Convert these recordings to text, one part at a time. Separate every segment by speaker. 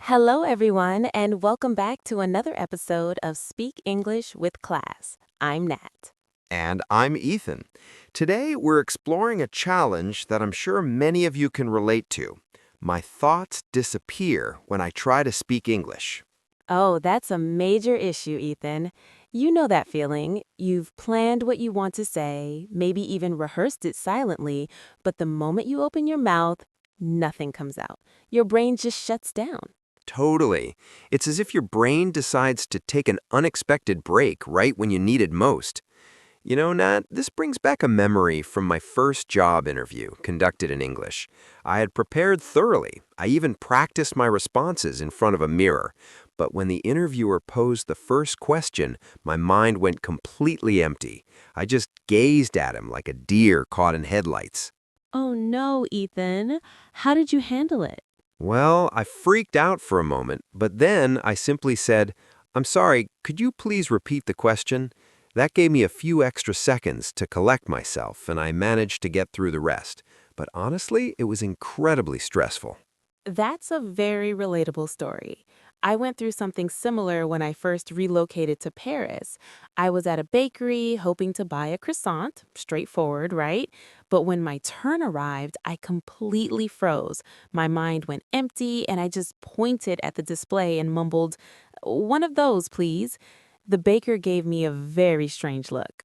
Speaker 1: Hello, everyone, and welcome back to another episode of Speak English with Class. I'm Nat.
Speaker 2: And I'm Ethan. Today, we're exploring a challenge that I'm sure many of you can relate to. My thoughts disappear when I try to speak English.
Speaker 1: Oh, that's a major issue, Ethan. You know that feeling. You've planned what you want to say, maybe even rehearsed it silently, but the moment you open your mouth, nothing comes out. Your brain just shuts down.
Speaker 2: Totally. It's as if your brain decides to take an unexpected break right when you need it most. You know, Nat, this brings back a memory from my first job interview conducted in English. I had prepared thoroughly. I even practiced my responses in front of a mirror. But when the interviewer posed the first question, my mind went completely empty. I just gazed at him like a deer caught in headlights.
Speaker 1: Oh no, Ethan. How did you handle it?
Speaker 2: Well, I freaked out for a moment, but then I simply said, "I'm sorry, could you please repeat the question?" That gave me a few extra seconds to collect myself, and I managed to get through the rest. But honestly, it was incredibly stressful.
Speaker 1: That's a very relatable story. I went through something similar when I first relocated to Paris. I was at a bakery hoping to buy a croissant, straightforward, right? But when my turn arrived, I completely froze. My mind went empty, and I just pointed at the display and mumbled, "One of those, please." The baker gave me a very strange look.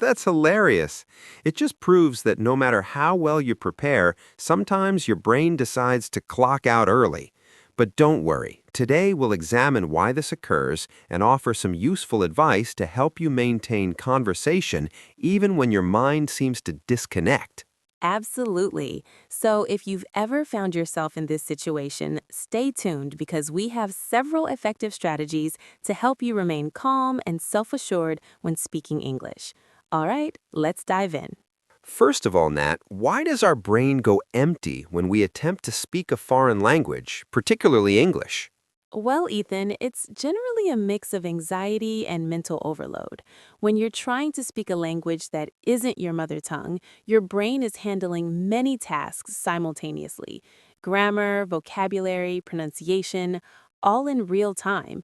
Speaker 2: That's hilarious. It just proves that no matter how well you prepare, sometimes your brain decides to clock out early. But don't worry. Today we'll examine why this occurs and offer some useful advice to help you maintain conversation even when your mind seems to disconnect.
Speaker 1: Absolutely. So, if you've ever found yourself in this situation, stay tuned because we have several effective strategies to help you remain calm and self assured when speaking English. All right, let's dive in.
Speaker 2: First of all, Nat, why does our brain go empty when we attempt to speak a foreign language, particularly English?
Speaker 1: Well, Ethan, it's generally a mix of anxiety and mental overload. When you're trying to speak a language that isn't your mother tongue, your brain is handling many tasks simultaneously: grammar, vocabulary, pronunciation, all in real time.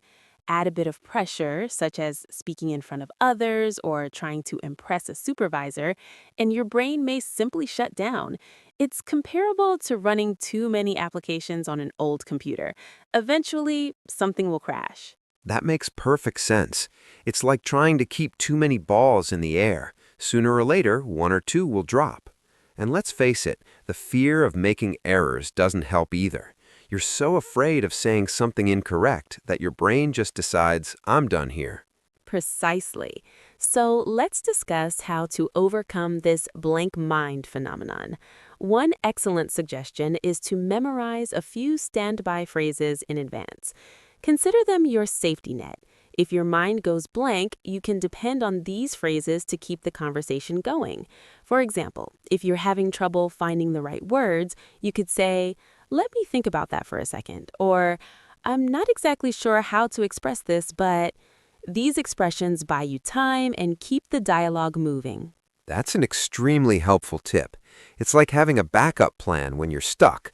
Speaker 1: Add a bit of pressure, such as speaking in front of others or trying to impress a supervisor, and your brain may simply shut down. It's comparable to running too many applications on an old computer. Eventually, something will crash.
Speaker 2: That makes perfect sense. It's like trying to keep too many balls in the air. Sooner or later, one or two will drop. And let's face it, the fear of making errors doesn't help either. You're so afraid of saying something incorrect that your brain just decides, I'm done here.
Speaker 1: Precisely. So let's discuss how to overcome this blank mind phenomenon. One excellent suggestion is to memorize a few standby phrases in advance. Consider them your safety net. If your mind goes blank, you can depend on these phrases to keep the conversation going. For example, if you're having trouble finding the right words, you could say, "Let me think about that for a second," or "I'm not exactly sure how to express this, but..." These expressions buy you time and keep the dialogue moving.
Speaker 2: That's an extremely helpful tip. It's like having a backup plan when you're stuck.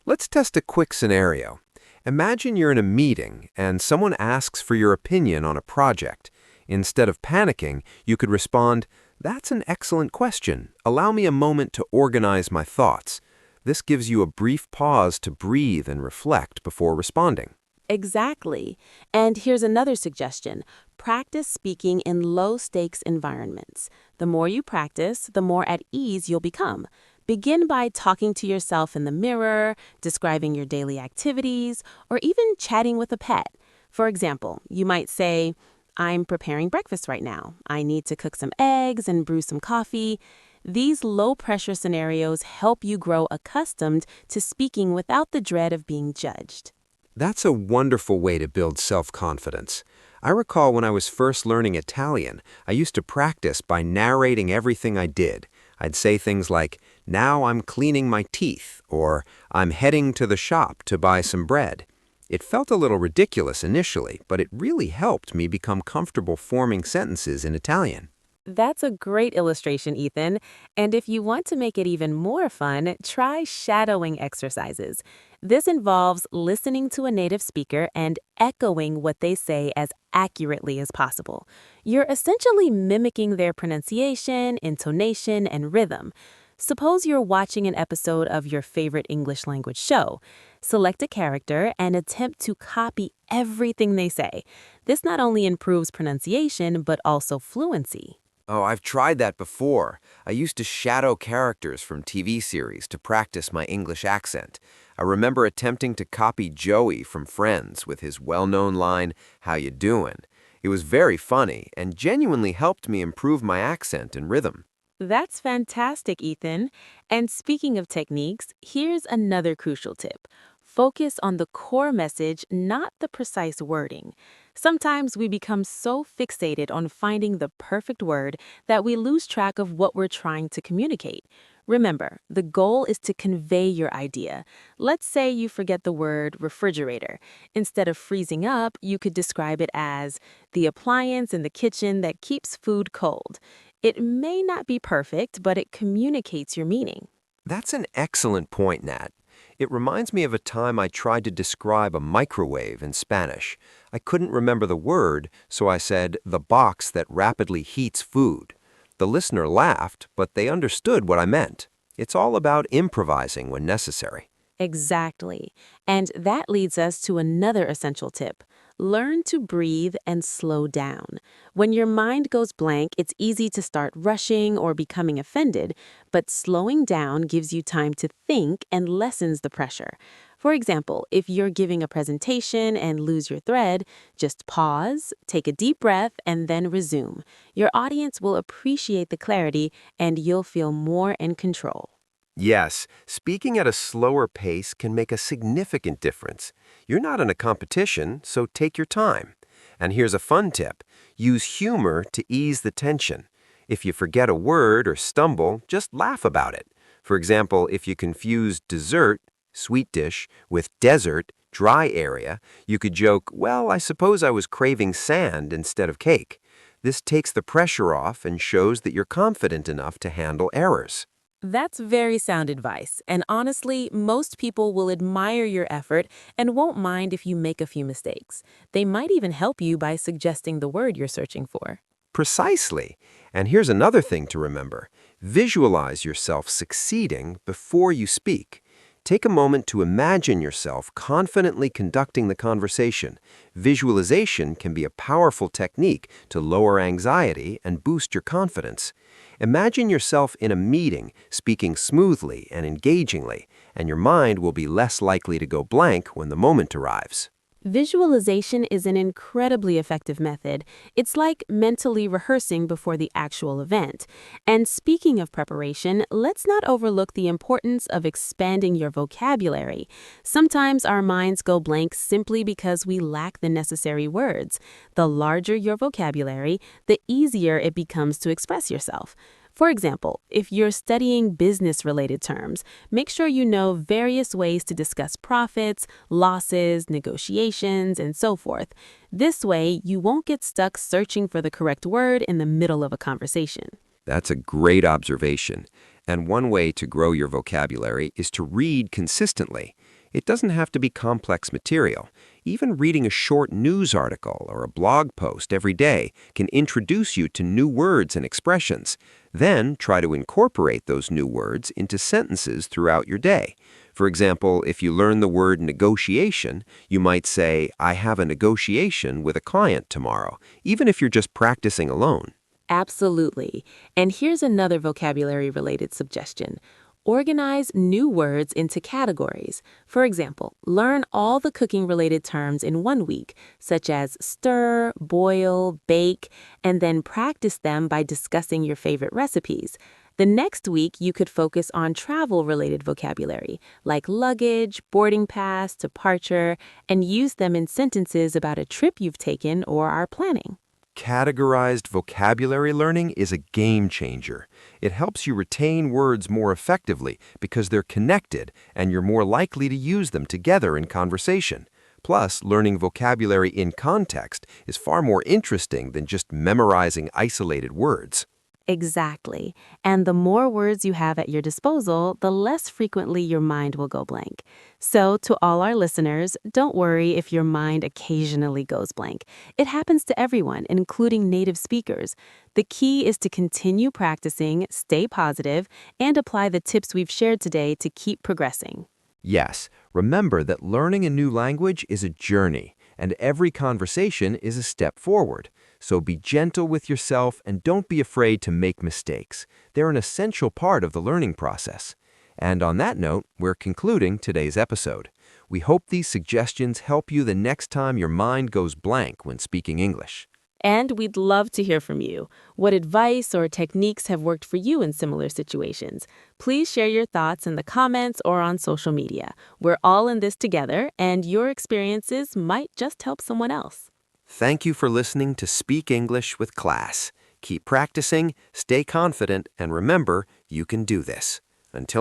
Speaker 2: Let's test a quick scenario. Imagine you're in a meeting and someone asks for your opinion on a project. Instead of panicking, you could respond, "That's an excellent question. Allow me a moment to organize my thoughts." This gives you a brief pause to breathe and reflect before responding.
Speaker 1: Exactly. And here's another suggestion. Practice speaking in low-stakes environments. The more you practice, the more at ease you'll become. Begin by talking to yourself in the mirror, describing your daily activities, or even chatting with a pet. For example, you might say, "I'm preparing breakfast right now. I need to cook some eggs and brew some coffee." These low-pressure scenarios help you grow accustomed to speaking without the dread of being judged.
Speaker 2: That's a wonderful way to build self-confidence. I recall when I was first learning Italian, I used to practice by narrating everything I did. I'd say things like, "Now I'm cleaning my teeth," or "I'm heading to the shop to buy some bread." It felt a little ridiculous initially, but it really helped me become comfortable forming sentences in Italian.
Speaker 1: That's a great illustration, Ethan. And if you want to make it even more fun, try shadowing exercises. This involves listening to a native speaker and echoing what they say as accurately as possible. You're essentially mimicking their pronunciation, intonation, and rhythm. Suppose you're watching an episode of your favorite English language show. Select a character and attempt to copy everything they say. This not only improves pronunciation, but also fluency.
Speaker 2: Oh, I've tried that before. I used to shadow characters from TV series to practice my English accent. I remember attempting to copy Joey from Friends with his well-known line, "How you doing?" It was very funny and genuinely helped me improve my accent and rhythm.
Speaker 1: That's fantastic, Ethan. And speaking of techniques, here's another crucial tip. Focus on the core message, not the precise wording. Sometimes we become so fixated on finding the perfect word that we lose track of what we're trying to communicate. Remember, the goal is to convey your idea. Let's say you forget the word refrigerator. Instead of freezing up, you could describe it as the appliance in the kitchen that keeps food cold. It may not be perfect, but it communicates your meaning.
Speaker 2: That's an excellent point, Nat. It reminds me of a time I tried to describe a microwave in Spanish. I couldn't remember the word, so I said, "the box that rapidly heats food." The listener laughed, but they understood what I meant. It's all about improvising when necessary.
Speaker 1: Exactly. And that leads us to another essential tip. Learn to breathe and slow down. When your mind goes blank, it's easy to start rushing or becoming offended, but slowing down gives you time to think and lessens the pressure. For example, if you're giving a presentation and lose your thread, just pause, take a deep breath, and then resume. Your audience will appreciate the clarity and you'll feel more in control.
Speaker 2: Yes, speaking at a slower pace can make a significant difference. You're not in a competition, so take your time. And here's a fun tip. Use humor to ease the tension. If you forget a word or stumble, just laugh about it. For example, if you confuse dessert, sweet dish, with desert, dry area, you could joke, "Well, I suppose I was craving sand instead of cake." This takes the pressure off and shows that you're confident enough to handle errors.
Speaker 1: That's very sound advice, and honestly, most people will admire your effort and won't mind if you make a few mistakes. They might even help you by suggesting the word you're searching for.
Speaker 2: Precisely. And here's another thing to remember. Visualize yourself succeeding before you speak. Take a moment to imagine yourself confidently conducting the conversation. Visualization can be a powerful technique to lower anxiety and boost your confidence. Imagine yourself in a meeting, speaking smoothly and engagingly, and your mind will be less likely to go blank when the moment arrives.
Speaker 1: Visualization is an incredibly effective method. It's like mentally rehearsing before the actual event. And speaking of preparation, let's not overlook the importance of expanding your vocabulary. Sometimes our minds go blank simply because we lack the necessary words. The larger your vocabulary, the easier it becomes to express yourself. For example, if you're studying business-related terms, make sure you know various ways to discuss profits, losses, negotiations, and so forth. This way, you won't get stuck searching for the correct word in the middle of a conversation.
Speaker 2: That's a great observation. And one way to grow your vocabulary is to read consistently. It doesn't have to be complex material. Even reading a short news article or a blog post every day can introduce you to new words and expressions. Then try to incorporate those new words into sentences throughout your day. For example, if you learn the word negotiation, you might say, "I have a negotiation with a client tomorrow," even if you're just practicing alone.
Speaker 1: Absolutely. And here's another vocabulary-related suggestion. Organize new words into categories. For example, learn all the cooking-related terms in one week, such as stir, boil, bake, and then practice them by discussing your favorite recipes. The next week, you could focus on travel-related vocabulary, like luggage, boarding pass, departure, and use them in sentences about a trip you've taken or are planning.
Speaker 2: Categorized vocabulary learning is a game changer. It helps you retain words more effectively because they're connected and you're more likely to use them together in conversation. Plus, learning vocabulary in context is far more interesting than just memorizing isolated words.
Speaker 1: Exactly. And the more words you have at your disposal, the less frequently your mind will go blank. So, to all our listeners, don't worry if your mind occasionally goes blank. It happens to everyone, including native speakers. The key is to continue practicing, stay positive, and apply the tips we've shared today to keep progressing.
Speaker 2: Yes, remember that learning a new language is a journey, and every conversation is a step forward. So be gentle with yourself and don't be afraid to make mistakes. They're an essential part of the learning process. And on that note, we're concluding today's episode. We hope these suggestions help you the next time your mind goes blank when speaking English.
Speaker 1: And we'd love to hear from you. What advice or techniques have worked for you in similar situations? Please share your thoughts in the comments or on social media. We're all in this together, and your experiences might just help someone else.
Speaker 2: Thank you for listening to Speak English with Class. Keep practicing, stay confident, and remember, you can do this. Until